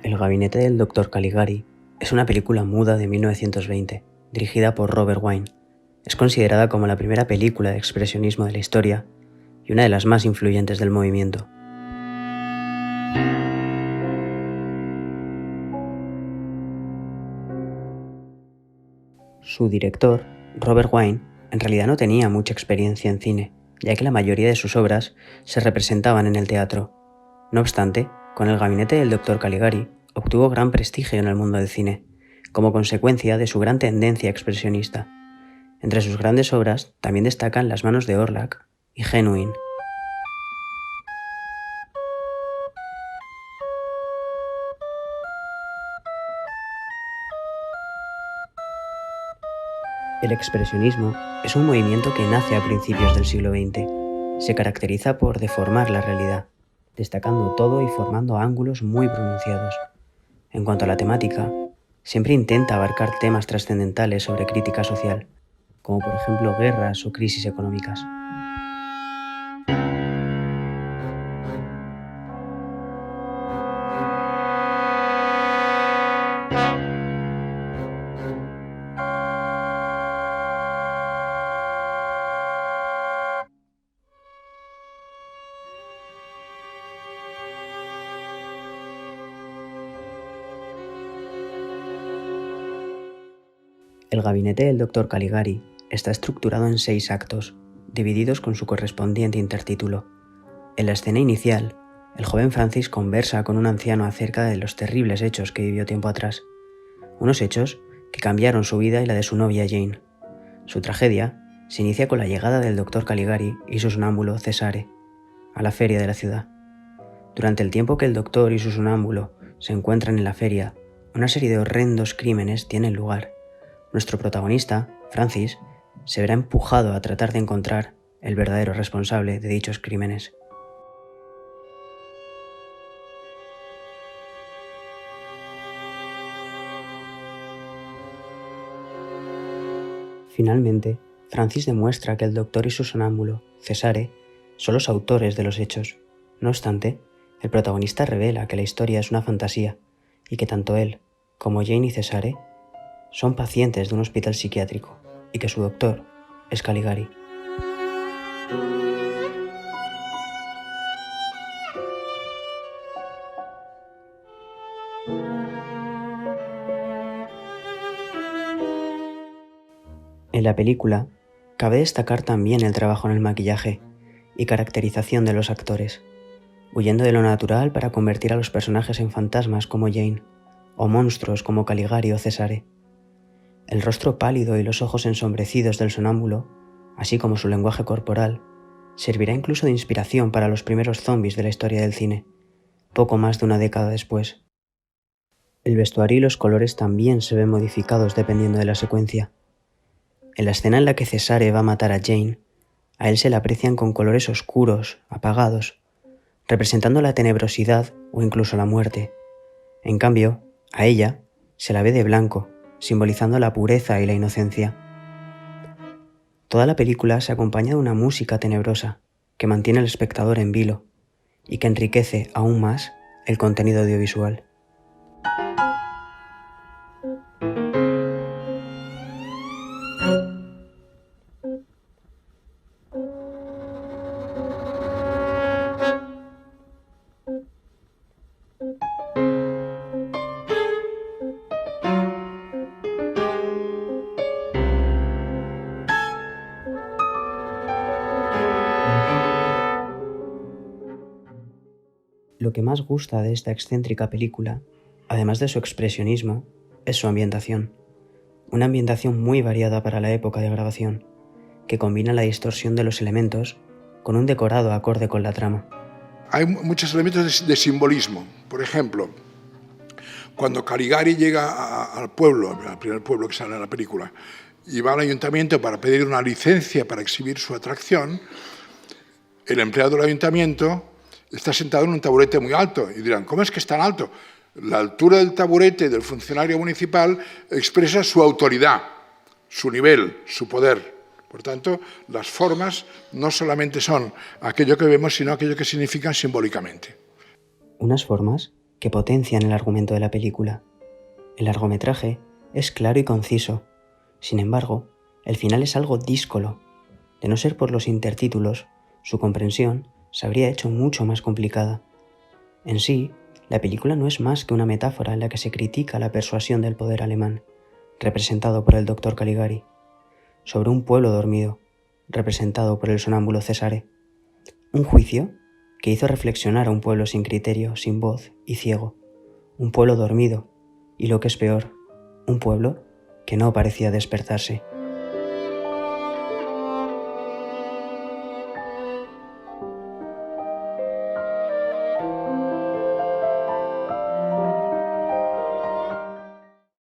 El gabinete del Dr. Caligari es una película muda de 1920, dirigida por Robert Wiene. Es considerada como la primera película de expresionismo de la historia y una de las más influyentes del movimiento. Su director, Robert Wiene, en realidad no tenía mucha experiencia en cine, ya que la mayoría de sus obras se representaban en el teatro. No obstante, con el gabinete del Dr. Caligari obtuvo gran prestigio en el mundo del cine, como consecuencia de su gran tendencia expresionista. Entre sus grandes obras también destacan Las manos de Orlac y Genuine. El expresionismo es un movimiento que nace a principios del siglo XX. Se caracteriza por deformar la realidad, destacando todo y formando ángulos muy pronunciados. En cuanto a la temática, siempre intenta abarcar temas trascendentales sobre crítica social, como por ejemplo guerras o crisis económicas. El gabinete del Dr. Caligari está estructurado en 6 actos, divididos con su correspondiente intertítulo. En la escena inicial, el joven Francis conversa con un anciano acerca de los terribles hechos que vivió tiempo atrás, unos hechos que cambiaron su vida y la de su novia Jane. Su tragedia se inicia con la llegada del Dr. Caligari y su sonámbulo Cesare a la feria de la ciudad. Durante el tiempo que el doctor y su sonámbulo se encuentran en la feria, una serie de horrendos crímenes tienen lugar. Nuestro protagonista, Francis, se verá empujado a tratar de encontrar el verdadero responsable de dichos crímenes. Finalmente, Francis demuestra que el doctor y su sonámbulo, Cesare, son los autores de los hechos. No obstante, el protagonista revela que la historia es una fantasía y que tanto él como Jane y Cesare son pacientes de un hospital psiquiátrico y que su doctor es Caligari. En la película, cabe destacar también el trabajo en el maquillaje y caracterización de los actores, huyendo de lo natural para convertir a los personajes en fantasmas como Jane, o monstruos como Caligari o Cesare. El rostro pálido y los ojos ensombrecidos del sonámbulo, así como su lenguaje corporal, servirá incluso de inspiración para los primeros zombies de la historia del cine, poco más de una década después. El vestuario y los colores también se ven modificados dependiendo de la secuencia. En la escena en la que Cesare va a matar a Jane, a él se le aprecian con colores oscuros, apagados, representando la tenebrosidad o incluso la muerte. En cambio, a ella se la ve de blanco, simbolizando la pureza y la inocencia. Toda la película se acompaña de una música tenebrosa que mantiene al espectador en vilo y que enriquece aún más el contenido audiovisual. Lo que más gusta de esta excéntrica película, además de su expresionismo, es su ambientación. Una ambientación muy variada para la época de grabación, que combina la distorsión de los elementos con un decorado acorde con la trama. Hay muchos elementos de simbolismo. Por ejemplo, cuando Caligari llega al pueblo, al primer pueblo que sale en la película, y va al ayuntamiento para pedir una licencia para exhibir su atracción, el empleado del ayuntamiento está sentado en un taburete muy alto. Y dirán, ¿cómo es que es tan alto? La altura del taburete del funcionario municipal expresa su autoridad, su nivel, su poder. Por tanto, las formas no solamente son aquello que vemos, sino aquello que significan simbólicamente. Unas formas que potencian el argumento de la película. El largometraje es claro y conciso. Sin embargo, el final es algo díscolo. De no ser por los intertítulos, su comprensión se habría hecho mucho más complicada. En sí, la película no es más que una metáfora en la que se critica la persuasión del poder alemán, representado por el Dr. Caligari, sobre un pueblo dormido, representado por el sonámbulo Cesare. Un juicio que hizo reflexionar a un pueblo sin criterio, sin voz y ciego. Un pueblo dormido, y lo que es peor, un pueblo que no parecía despertarse.